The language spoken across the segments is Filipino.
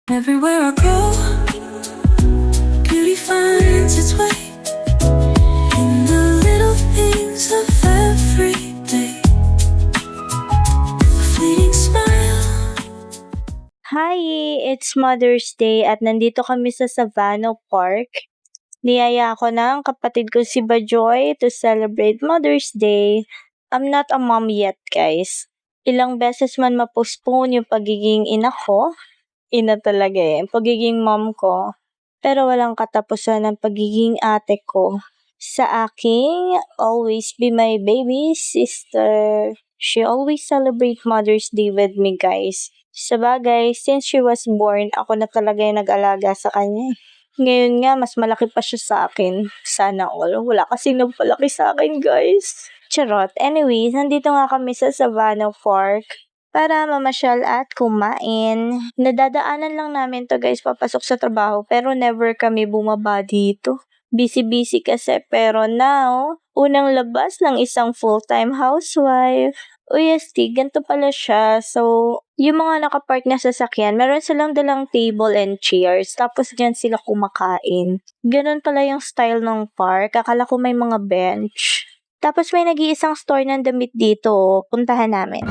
Everywhere I go, beauty finds its way in the little things of every day. A fleeting smile. Hi! It's Mother's Day at nandito kami sa Savannah Park. Niyaya ako ng kapatid ko si Bajoy to celebrate Mother's Day. I'm not a mom yet, guys. Ilang beses man ma-postpone yung pagiging ina ko, ina talaga pagiging mom ko. Pero walang katapusan ng pagiging ate ko. Sa aking always be my baby sister. She always celebrate Mother's Day with me, guys. Sabagay, since she was born, ako na talaga yung nag-alaga sa kanya. Ngayon nga, mas malaki pa siya sa akin. Sana all. Wala kasing nagpalaki sa akin, guys. Charot. Anyways, nandito nga kami sa Savannah Park para mamasyal at kumain. Nadadaanan lang namin to, guys, papasok sa trabaho, pero never kami bumaba dito. Busy-busy kasi, pero now, unang labas ng isang full-time housewife. UST, ganito pala siya. So, yung mga nakapark na sasakyan, meron silang dalang table and chairs, tapos dyan sila kumakain. Ganun pala yung style ng park. Akala ko may mga bench. Tapos may nag-iisang store ng damit dito. Puntahan namin.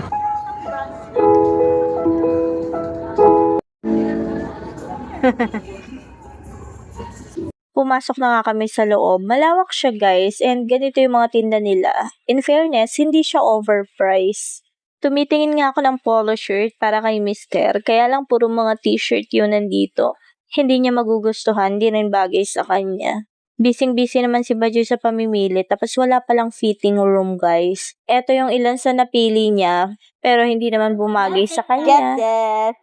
Pumasok na nga kami sa loob. Malawak siya, guys, and ganito yung mga tinda nila. In fairness, hindi siya overpriced. Tumitingin nga ako ng polo shirt para kay mister, kaya lang puro mga t-shirt yun nandito. Hindi niya magugustuhan, di rin bagay sa kanya. Busy naman si Bajoy sa pamimili, tapos wala palang fitting room, guys. Eto yung ilan sa napili niya, pero hindi naman bumagay sa kanya. Get that.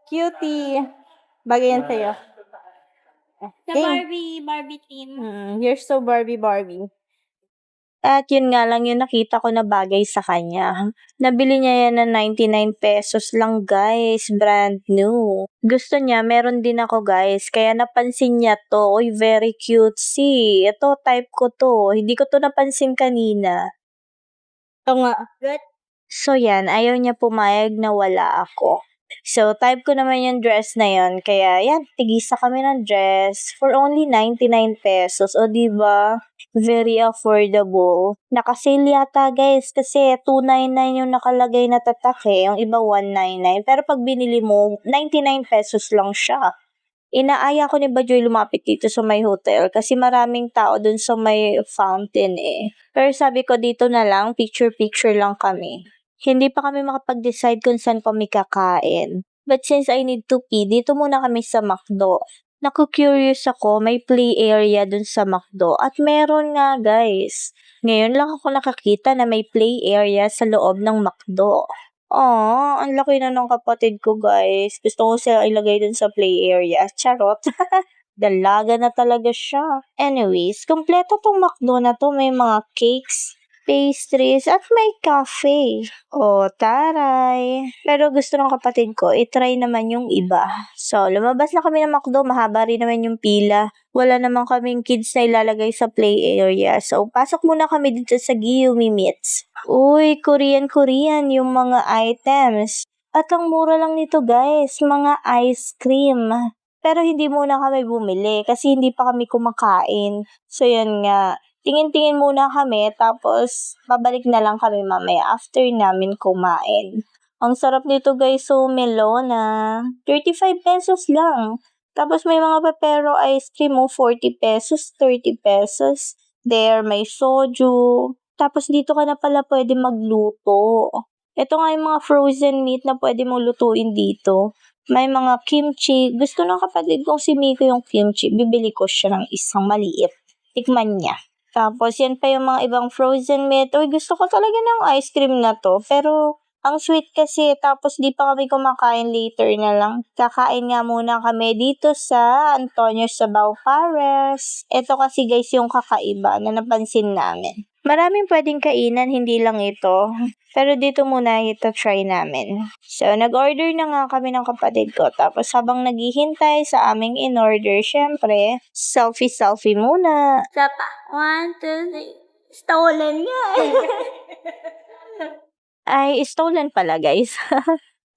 Cutie. Bagay yan sa'yo. Sa Barbie team. You're so Barbie. At yun nga lang yung nakita ko na bagay sa kanya. Nabili niya yan ng 99 pesos lang, guys. Brand new. Gusto niya, meron din ako, guys. Kaya napansin niya to. Uy, very cutesy. Ito, type ko to. Hindi ko to napansin kanina. Ito nga. Good. So yan, ayaw niya pumayag na wala ako. So, type ko naman yung dress na yon. Kaya, yan, tigisa kami ng dress for only 99 pesos. O, diba? Very affordable. Nakasale yata, guys, kasi 299 yung nakalagay na tatak Yung iba 199. Pero pag binili mo, 99 pesos lang siya. Inaaya ko ni Bajoy lumapit dito sa may hotel kasi maraming tao dun sa may fountain Pero sabi ko dito na lang, picture lang kami. Hindi pa kami makapag-decide kung saan kami kakain. But since I need to pee, dito muna kami sa McDo. Naku-curious ako, may play area dun sa McDo. At meron nga, guys. Ngayon lang ako nakakita na may play area sa loob ng McDo. Ang laki na ng kapatid ko, guys. Gusto ko sila ilagay dun sa play area. Charot. Dalaga na talaga siya. Anyways, kompleto tong McDo na to. May mga cakes, pastries, at may cafe. Taray. Pero gusto ng kapatid ko, itry naman yung iba. So, lumabas na kami ng McDo, mahaba rin naman yung pila. Wala naman kaming kids na ilalagay sa play area. So, pasok muna kami dito sa Giyumi Meats. Uy, Korean yung mga items. At ang mura lang nito, guys, mga ice cream. Pero hindi muna kami bumili kasi hindi pa kami kumakain. So, yan nga. Tingin-tingin muna kami, tapos babalik na lang kami mamaya after namin kumain. Ang sarap nito, guys, so melona. 35 pesos lang. Tapos may mga pepero ice cream 40 pesos, 30 pesos. There, may soju. Tapos dito ka na pala pwede magluto. Ito nga yung mga frozen meat na pwede mong lutuin dito. May mga kimchi. Gusto ng kapatid kong si Miko yung kimchi. Bibili ko siya ng isang maliit. Tikman niya. Tapos, yan pa yung mga ibang frozen meat. Uy, gusto ko talaga ng ice cream na to. Pero, ang sweet kasi. Tapos, di pa kami kumakain later na lang. Kakain nga muna kami dito sa Antonio Sabaw Pares. Ito kasi, guys, yung kakaiba na napansin namin. Maraming pwedeng kainan, hindi lang ito. Pero dito muna ito try namin. So, nag-order na nga kami ng kapatid ko. Tapos, habang naghihintay sa aming in-order, syempre, selfie muna. Isa pa. 1, 2, 3. Stolen nga. Ay, stolen pala, guys.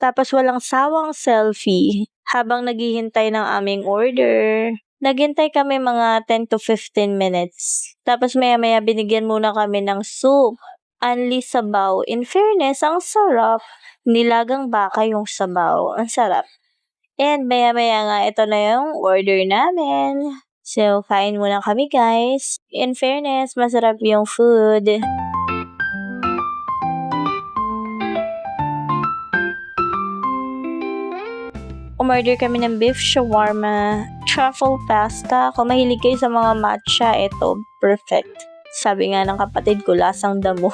Tapos walang sawang selfie habang naghihintay ng aming order. Naghintay kami mga 10 to 15 minutes. Tapos maya-maya binigyan muna kami ng soup. Unli sabaw. In fairness, ang sarap. Nilagang baka yung sabaw. Ang sarap. And maya-maya nga, ito na yung order namin. So, kain muna kami guys. In fairness, masarap yung food. Umorder kami ng beef shawarma, truffle pasta. Kung mahilig kayo sa mga matcha, ito, perfect. Sabi nga ng kapatid ko, lasang damo.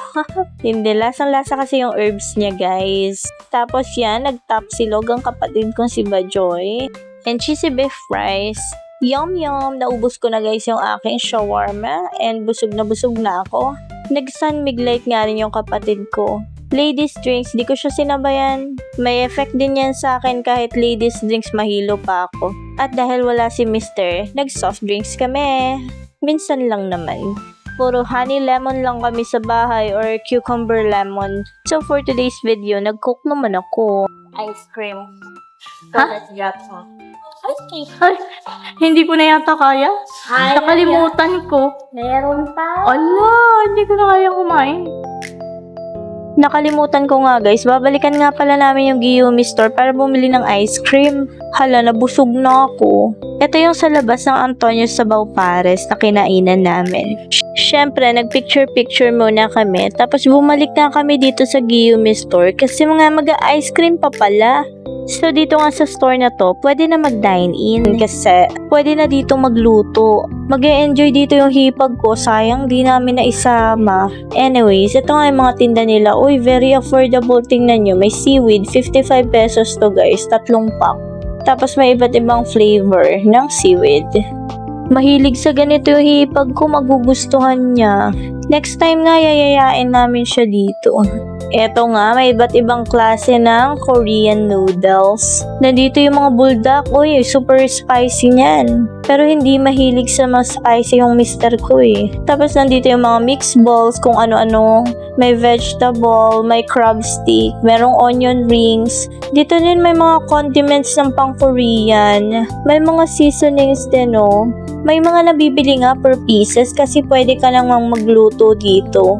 Hindi, lasang-lasa kasi yung herbs niya, guys. Tapos yan, nag-top silog ang kapatid kong si Bajoy. And cheesy beef fries. Yum yum! Naubos ko na guys yung aking shawarma. And busog na ako. Nag-sunmig light nga rin yung kapatid ko. Ladies drinks, di ko siya sinabayan. May effect din yan sa akin kahit ladies drinks mahilo pa ako. At dahil wala si Mr., nag-soft drinks kami. Minsan lang naman. Puro honey lemon lang kami sa bahay or cucumber lemon. So for today's video, nag-cook naman ako. Ice cream. Ha? Ice cream. Ay, hindi ko na yata kaya. Ay, Nakalimutan ko. Meron pa. Ala, hindi ko na kaya kumain. Nakalimutan ko nga guys, babalikan nga pala namin yung Giyumi store para bumili ng ice cream. Hala, nabusog na ako. Ito yung sa labas ng Antonio Sabaw Pares na kinainan namin. Siyempre, nagpicture-picture muna kami. Tapos bumalik na kami dito sa Giyumi store kasi mga mag-ice cream pa pala. So dito nga sa store na to, pwede na mag-dine in kasi pwede na dito magluto. Mag-e-enjoy dito yung hipag ko, sayang di namin na isama. Anyways, ito nga yung mga tinda nila. Uy, very affordable, tingnan nyo. May seaweed, 55 pesos to guys, 3 pack. Tapos may iba't ibang flavor ng seaweed. Mahilig sa ganito yung hipag ko, magugustuhan niya. Next time nga, yayayain namin siya dito. Eto nga, may iba't ibang klase ng Korean noodles. Nandito yung mga buldak. Uy, super spicy niyan. Pero hindi mahilig sa mga spicy yung mister ko eh. Tapos nandito yung mga mixed balls, kung ano-ano. May vegetable, may crab stick, merong onion rings. Dito din may mga condiments ng pang-Korean. May mga seasonings din oh. May mga nabibili nga per pieces kasi pwede ka namang magluto dito.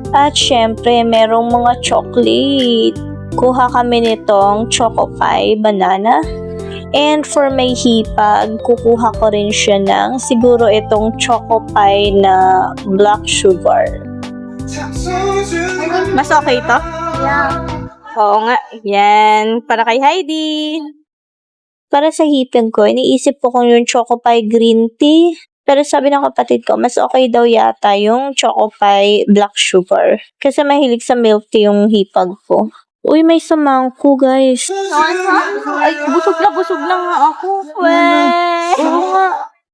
At syempre, merong mga chocolate. Kuha kami nitong Choco Pie Banana. And for my hipag, kukuha ko rin siya ng siguro itong Choco Pie na black sugar. Mas okay to? Yeah. Oo nga. Yan. Para kay Heidi. Para sa hipag ko, iniisip ko kung yung Choco Pie green tea. Pero sabi ng kapatid ko, mas okay daw yata yung Choco Pie black sugar. Kasi mahilig sa milk tea yung hipag ko. Uy, may samangko, guys. Ay, busog na nga ako. Weh! Oo nga.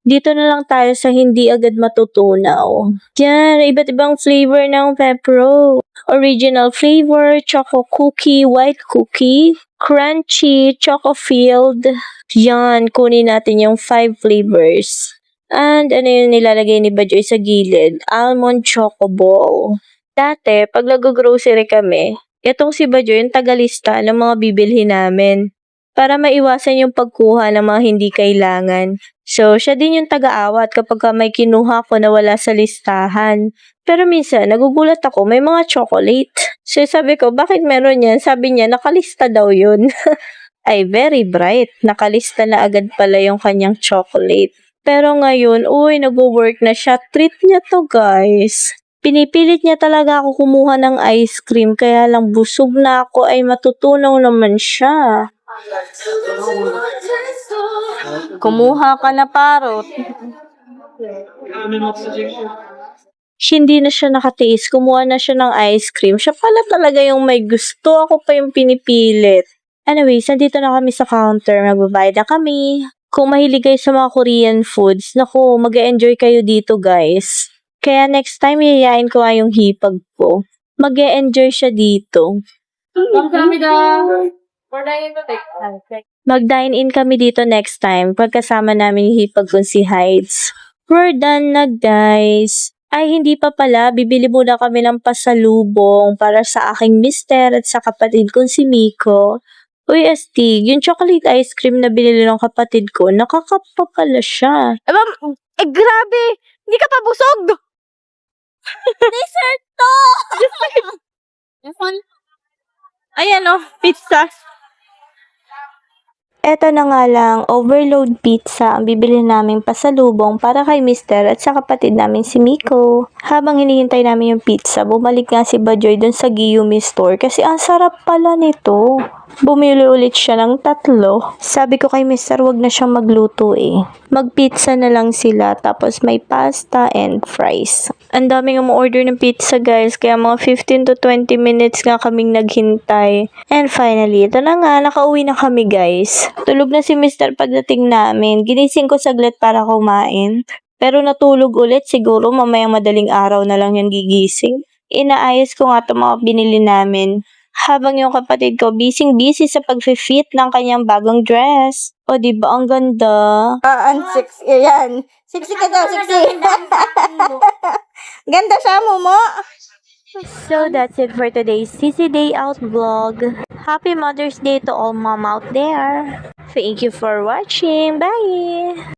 Dito na lang tayo sa hindi agad matutunaw. Yan, iba't ibang flavor ng Pepro. Original flavor, choco cookie, white cookie, crunchy, choco filled. Yan, kunin natin yung 5 flavors. And ano yung nilalagay ni Bajoy sa gilid? Almond choco ball. Dati, pag nag-grocery kami, itong si Bajoy yung tagalista ng mga bibilhin namin. Para maiwasan yung pagkuha ng mga hindi kailangan. So, siya din yung taga-awat kapag may kinuha ko na wala sa listahan. Pero minsan, nagugulat ako, may mga chocolate. So, sabi ko, bakit meron yan? Sabi niya, nakalista daw yun. Ay, very bright. Nakalista na agad pala yung kanyang chocolate. Pero ngayon, uy, nag-work na siya. Treat niya to, guys. Pinipilit niya talaga ako kumuha ng ice cream, kaya lang busog na ako ay matutunaw naman siya. Kumuha ka na parot. Hindi na siya nakatiis, kumuha na siya ng ice cream. Siya pala talaga yung may gusto, ako pa yung pinipilit. Anyways, nandito na kami sa counter, magbabayad na kami. Kung mahilig kayo sa mga Korean foods, naku, mag-e-enjoy kayo dito guys. Kaya next time, yayain ko nga yung hipag ko. Mag-e-enjoy siya dito. Mag-dine in kami dito next time pagkasama namin yung hipag kong si Heights. We're done na guys. Ay, hindi pa pala. Bibili muna kami ng pasalubong para sa aking mister at sa kapatid kong si Miko. Uy, Astig, yung chocolate ice cream na binili ng kapatid ko, nakakapa pala siya. Grabe! Hindi ka pa busog! Dessert to! Ayan oh, pizza. Eto na nga lang, overload pizza ang bibili naming pasalubong para kay Mister at sa kapatid namin si Miko. Habang hinihintay namin yung pizza, bumalik nga si Bajoy dun sa Giyumi store kasi ang sarap pala nito. Bumili ulit siya ng 3. Sabi ko kay Mister, wag na siyang magluto eh. Magpizza na lang sila tapos may pasta and fries. Ang daming umu-order ng pizza guys, kaya mga 15 to 20 minutes nga kaming naghintay. And finally, ito na nga, nakauwi na kami guys. Tulog na si Mr. pagdating namin. Ginising ko saglit para kumain. Pero natulog ulit, siguro mamayang madaling araw na lang yan gigising. Inaayos ko nga itong mga binili namin. Habang yung kapatid ko, busy sa pag-fit ng kanyang bagong dress. O, diba? Ang ganda. Ang sexy. Ayan. Sexy ka daw, sexy. Ganda siya, Momo. So, that's it for today's Sisi Day Out vlog. Happy Mother's Day to all mom out there. Thank you for watching. Bye!